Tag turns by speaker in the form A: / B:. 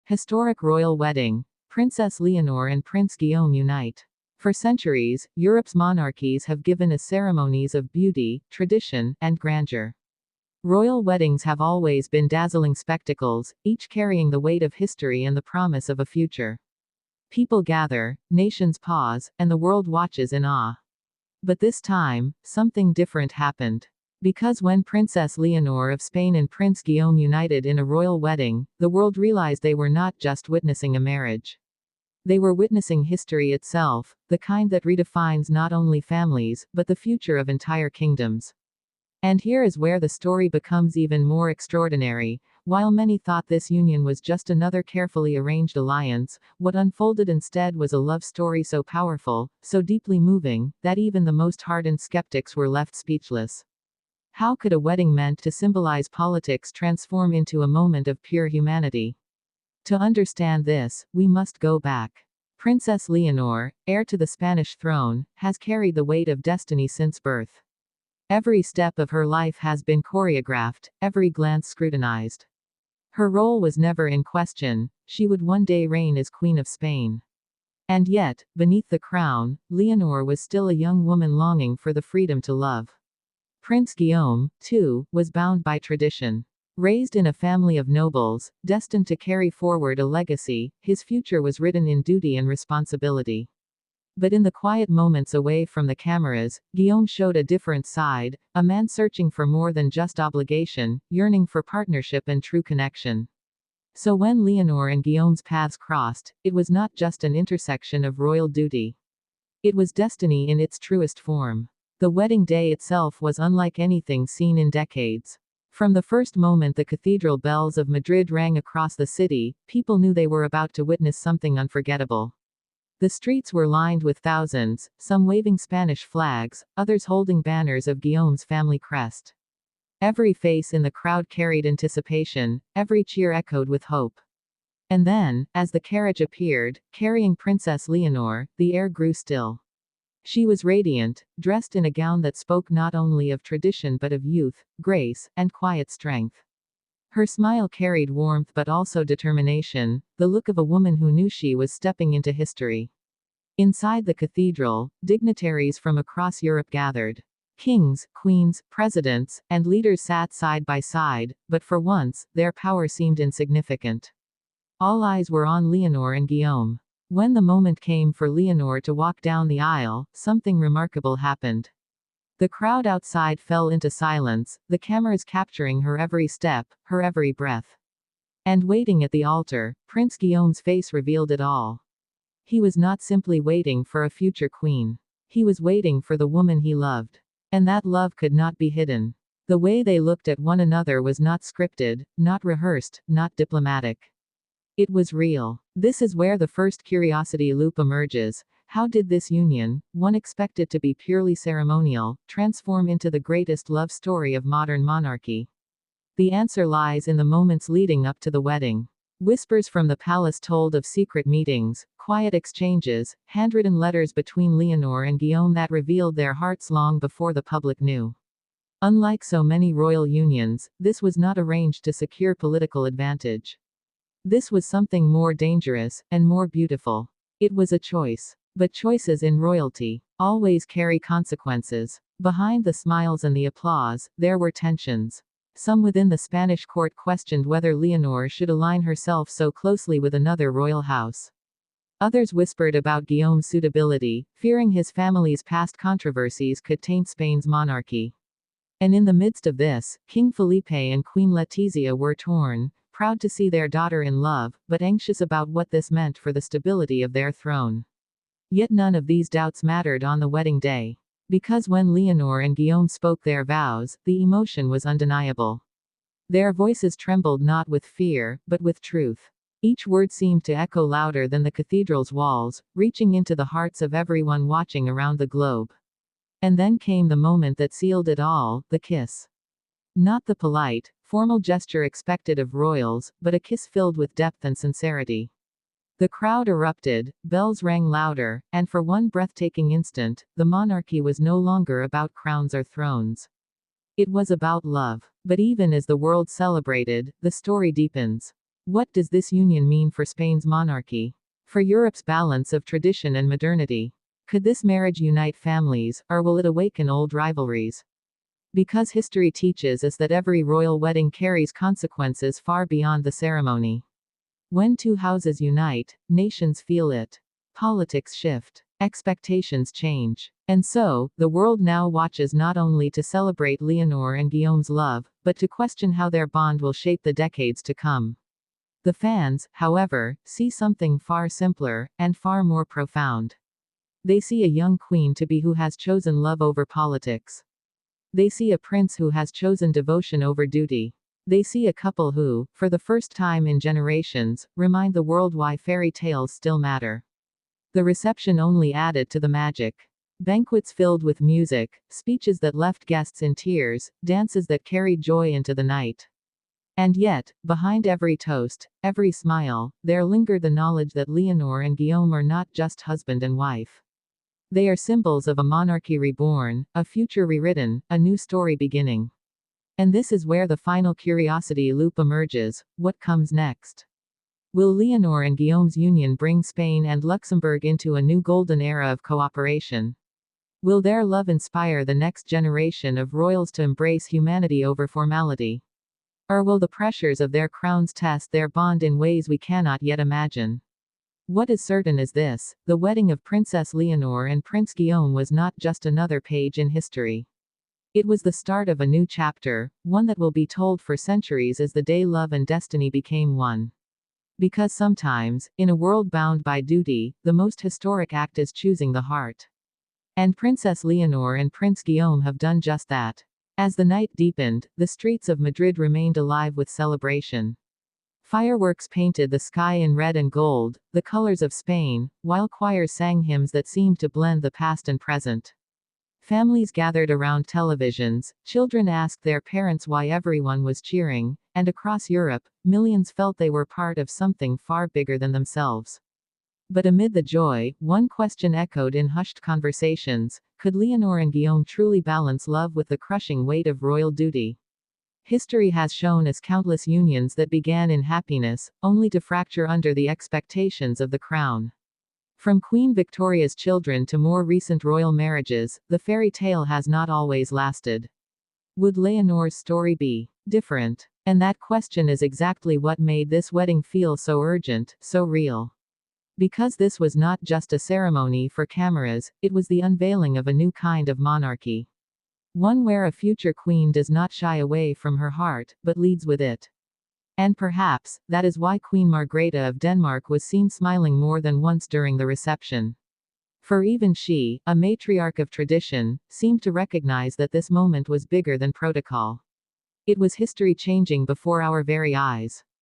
A: Historic royal wedding. Princess Leonor and Prince Guillaume unite. For centuries, Europe's monarchies have given us ceremonies of beauty, tradition, and grandeur. Royal weddings have always been dazzling spectacles, each carrying the weight of history and the promise of a future. People gather, nations pause, and the world watches in awe. But this time, something different happened. Because when Princess Leonor of Spain and Prince Guillaume united in a royal wedding, the world realized they were not just witnessing a marriage. They were witnessing history itself, the kind that redefines not only families, but the future of entire kingdoms. And here is where the story becomes even more extraordinary. While many thought this union was just another carefully arranged alliance, what unfolded instead was a love story so powerful, so deeply moving, that even the most hardened skeptics were left speechless. How could a wedding meant to symbolize politics transform into a moment of pure humanity? To understand this, we must go back. Princess Leonor, heir to the Spanish throne, has carried the weight of destiny since birth. Every step of her life has been choreographed, every glance scrutinized. Her role was never in question, she would one day reign as Queen of Spain. And yet, beneath the crown, Leonor was still a young woman longing for the freedom to love. Prince Guillaume, too, was bound by tradition. Raised in a family of nobles, destined to carry forward a legacy, his future was written in duty and responsibility. But in the quiet moments away from the cameras, Guillaume showed a different side, a man searching for more than just obligation, yearning for partnership and true connection. So when Leonor and Guillaume's paths crossed, it was not just an intersection of royal duty. It was destiny in its truest form. The wedding day itself was unlike anything seen in decades. From the first moment the cathedral bells of Madrid rang across the city, people knew they were about to witness something unforgettable. The streets were lined with thousands, some waving Spanish flags, others holding banners of Guillaume's family crest. Every face in the crowd carried anticipation, every cheer echoed with hope. And then, as the carriage appeared, carrying Princess Leonor, the air grew still. She was radiant, dressed in a gown that spoke not only of tradition but of youth, grace, and quiet strength. Her smile carried warmth but also determination, the look of a woman who knew she was stepping into history. Inside the cathedral, dignitaries from across Europe gathered. Kings, queens, presidents, and leaders sat side by side, but for once, their power seemed insignificant. All eyes were on Leonor and Guillaume. When the moment came for Leonor to walk down the aisle, something remarkable happened. The crowd outside fell into silence, the cameras capturing her every step, her every breath. And waiting at the altar, Prince Guillaume's face revealed it all. He was not simply waiting for a future queen. He was waiting for the woman he loved. And that love could not be hidden. The way they looked at one another was not scripted, not rehearsed, not diplomatic. It was real. This is where the first curiosity loop emerges. How did this union, one expected to be purely ceremonial, transform into the greatest love story of modern monarchy? The answer lies in the moments leading up to the wedding. Whispers from the palace told of secret meetings, quiet exchanges, handwritten letters between Leonor and Guillaume that revealed their hearts long before the public knew. Unlike so many royal unions, this was not arranged to secure political advantage. This was something more dangerous, and more beautiful. It was a choice. But choices in royalty always carry consequences. Behind the smiles and the applause, there were tensions. Some within the Spanish court questioned whether Leonor should align herself so closely with another royal house. Others whispered about Guillaume's suitability, fearing his family's past controversies could taint Spain's monarchy. And in the midst of this, King Felipe and Queen Letizia were torn, proud to see their daughter in love, but anxious about what this meant for the stability of their throne. Yet none of these doubts mattered on the wedding day. Because when Leonor and Guillaume spoke their vows, the emotion was undeniable. Their voices trembled not with fear, but with truth. Each word seemed to echo louder than the cathedral's walls, reaching into the hearts of everyone watching around the globe. And then came the moment that sealed it all, the kiss. Not the polite, formal gesture expected of royals, but a kiss filled with depth and sincerity. The crowd erupted, bells rang louder, and for one breathtaking instant, the monarchy was no longer about crowns or thrones. It was about love. But even as the world celebrated, the story deepens. What does this union mean for Spain's monarchy? For Europe's balance of tradition and modernity? Could this marriage unite families, or will it awaken old rivalries? Because history teaches us that every royal wedding carries consequences far beyond the ceremony. When two houses unite, nations feel it. Politics shift. Expectations change. And so, the world now watches not only to celebrate Leonor and Guillaume's love, but to question how their bond will shape the decades to come. The fans, however, see something far simpler, and far more profound. They see a young queen-to-be who has chosen love over politics. They see a prince who has chosen devotion over duty. They see a couple who, for the first time in generations, remind the world why fairy tales still matter. The reception only added to the magic. Banquets filled with music, speeches that left guests in tears, dances that carried joy into the night. And yet, behind every toast, every smile, there lingered the knowledge that Leonor and Guillaume are not just husband and wife. They are symbols of a monarchy reborn, a future rewritten, a new story beginning. And this is where the final curiosity loop emerges: what comes next? Will Leonor and Guillaume's union bring Spain and Luxembourg into a new golden era of cooperation? Will their love inspire the next generation of royals to embrace humanity over formality? Or will the pressures of their crowns test their bond in ways we cannot yet imagine? What is certain is this: the wedding of Princess Leonor and Prince Guillaume was not just another page in history. It was the start of a new chapter, one that will be told for centuries as the day love and destiny became one. Because sometimes, in a world bound by duty, the most historic act is choosing the heart. And Princess Leonor and Prince Guillaume have done just that. As the night deepened, the streets of Madrid remained alive with celebration. Fireworks painted the sky in red and gold, the colors of Spain, while choirs sang hymns that seemed to blend the past and present. Families gathered around televisions, children asked their parents why everyone was cheering, and across Europe, millions felt they were part of something far bigger than themselves. But amid the joy, one question echoed in hushed conversations: could Leonor and Guillaume truly balance love with the crushing weight of royal duty? History has shown us countless unions that began in happiness, only to fracture under the expectations of the crown. From Queen Victoria's children to more recent royal marriages, the fairy tale has not always lasted. Would Leonor's story be different? And that question is exactly what made this wedding feel so urgent, so real. Because this was not just a ceremony for cameras, it was the unveiling of a new kind of monarchy. One where a future queen does not shy away from her heart, but leads with it. And perhaps, that is why Queen Margrethe of Denmark was seen smiling more than once during the reception. For even she, a matriarch of tradition, seemed to recognize that this moment was bigger than protocol. It was history changing before our very eyes.